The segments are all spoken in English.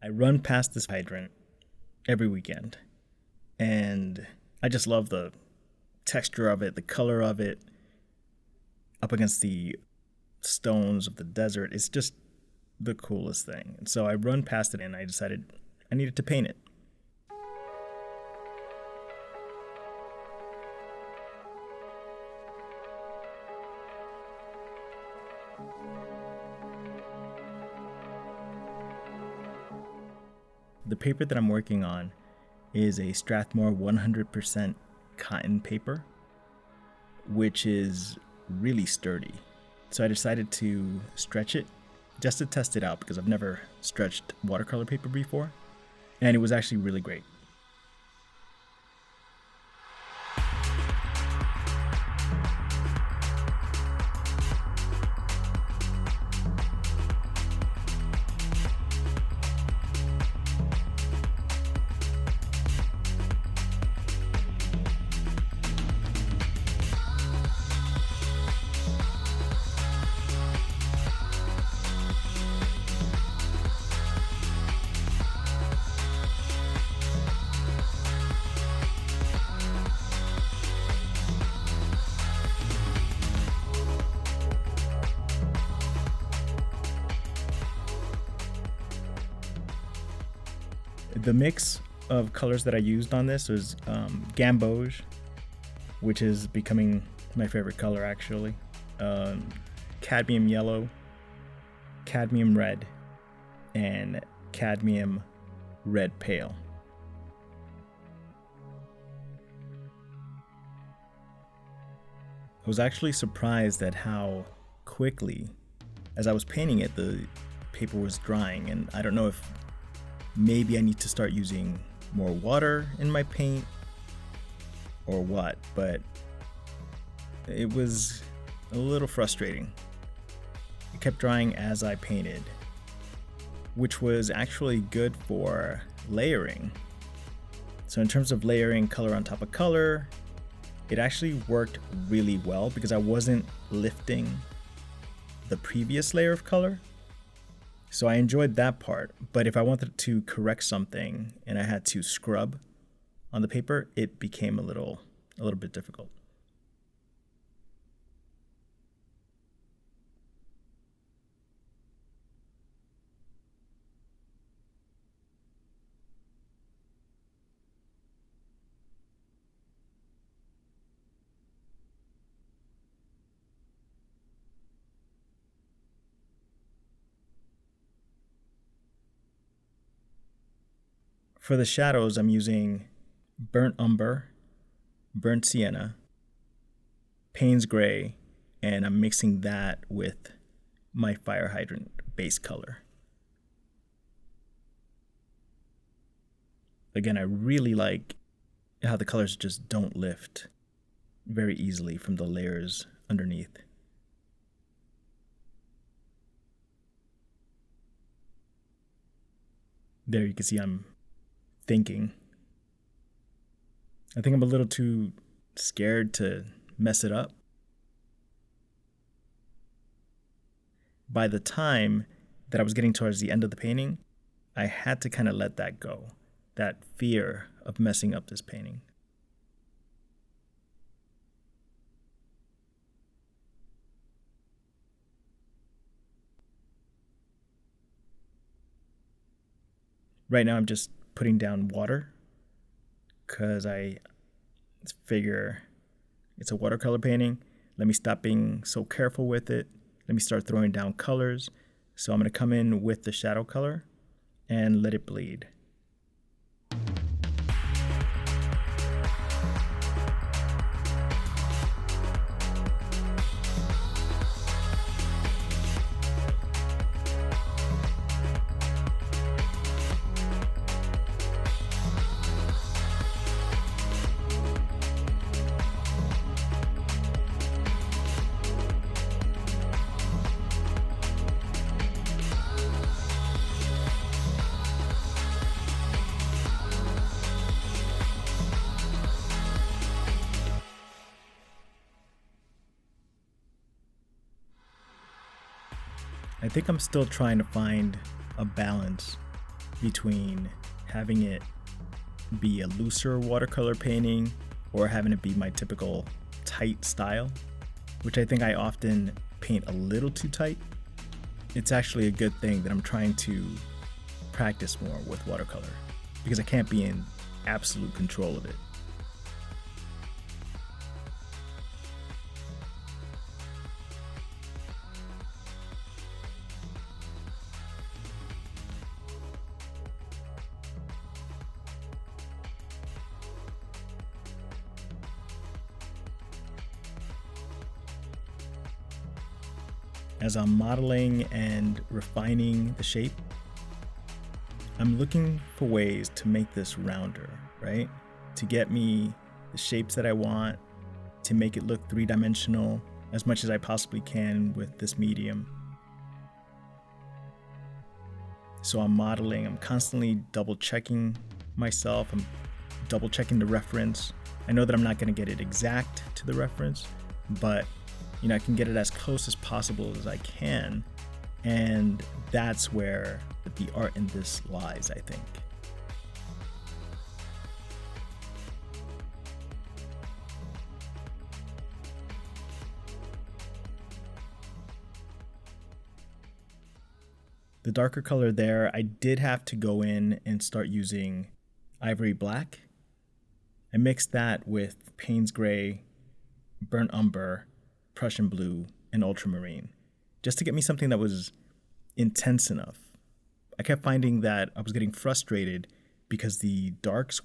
I run past this hydrant every weekend, and I just love the texture of it, the color of it, up against the stones of the desert. It's just the coolest thing. And so I run past it and I decided I needed to paint it. The paper that I'm working on is a Strathmore 100% cotton paper, which is really sturdy. So I decided to stretch it just to test it out because I've never stretched watercolor paper before, and it was actually really great. The mix of colors that I used on this was gamboge, which is becoming my favorite color actually, cadmium yellow, cadmium red, and cadmium red pale. I was actually surprised at how quickly, as I was painting it, the paper was drying, and I don't know if maybe I need to start using more water in my paint or what, but it was a little frustrating. It kept drying as I painted, which was actually good for layering. So in terms of layering color on top of color, it actually worked really well because I wasn't lifting the previous layer of color. So I enjoyed that part, but if I wanted to correct something and I had to scrub on the paper, it became a little bit difficult. For the shadows, I'm using burnt umber, burnt sienna, Payne's gray, and I'm mixing that with my fire hydrant base color. Again, I really like how the colors just don't lift very easily from the layers underneath. There you can see I'm thinking. I think I'm a little too scared to mess it up. By the time that I was getting towards the end of the painting, I had to kind of let that go, that fear of messing up this painting. Right now I'm just putting down water because I figure it's a watercolor painting. Let me stop being so careful with it. Let me start throwing down colors. So I'm going to come in with the shadow color and let it bleed. I think I'm still trying to find a balance between having it be a looser watercolor painting or having it be my typical tight style, which I think I often paint a little too tight. It's actually a good thing that I'm trying to practice more with watercolor because I can't be in absolute control of it. As I'm modeling and refining the shape, I'm looking for ways to make this rounder, right? To get me the shapes that I want, to make it look three-dimensional as much as I possibly can with this medium. So I'm modeling, I'm constantly double checking myself, I'm double checking the reference. I know that I'm not gonna get it exact to the reference, but I can get it as close as possible as I can, and that's where the art in this lies, I think. The darker color there, I did have to go in and start using ivory black. I mixed that with Payne's gray, burnt umber, Prussian blue, and ultramarine, just to get me something that was intense enough. I kept finding that I was getting frustrated because the darks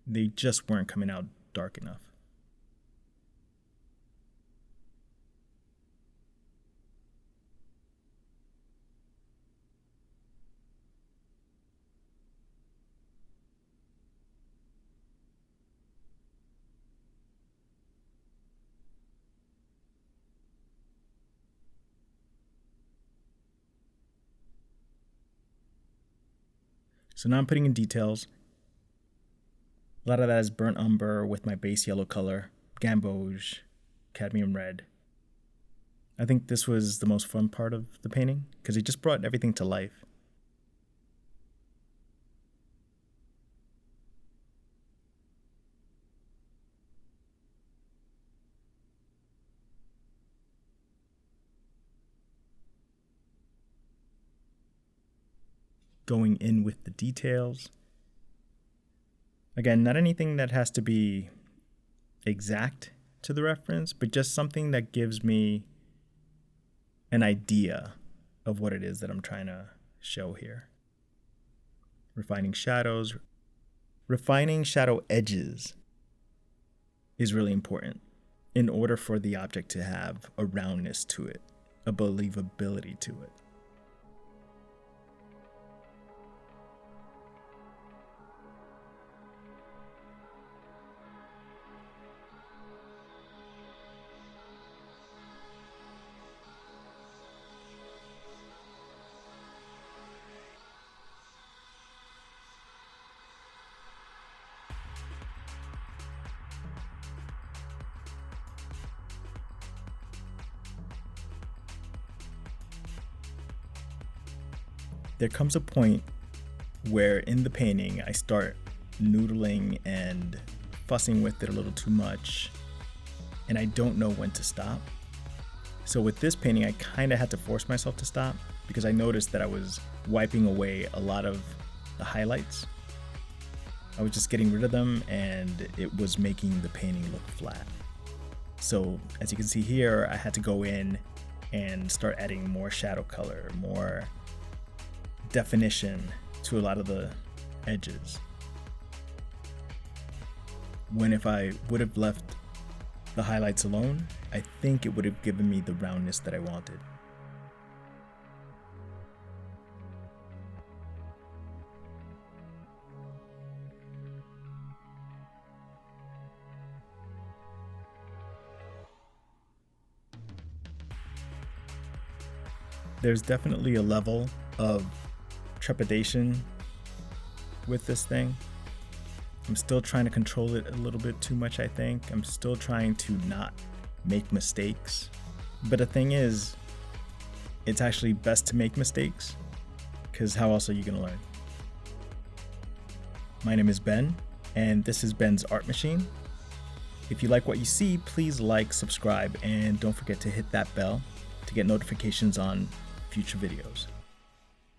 they just weren't coming out dark enough. So now I'm putting in details. A lot of that is burnt umber with my base yellow color, gamboge, cadmium red. I think this was the most fun part of the painting because it just brought everything to life. Going in with the details. Again, not anything that has to be exact to the reference, but just something that gives me an idea of what it is that I'm trying to show here. Refining shadows. Refining shadow edges is really important in order for the object to have a roundness to it, a believability to it. There comes a point where in the painting I start noodling and fussing with it a little too much, and I don't know when to stop. So with this painting, I kind of had to force myself to stop because I noticed that I was wiping away a lot of the highlights. I was just getting rid of them and it was making the painting look flat. So as you can see here, I had to go in and start adding more shadow color, more definition to a lot of the edges. When if I would have left the highlights alone, I think it would have given me the roundness that I wanted. There's definitely a level of trepidation with this thing. I'm still trying to control it a little bit too much, I think. I'm still trying to not make mistakes. But the thing is, it's actually best to make mistakes because how else are you going to learn? My name is Ben, and this is Ben's Art Machine. If you like what you see, please like, subscribe, and don't forget to hit that bell to get notifications on future videos.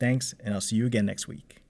Thanks, and I'll see you again next week.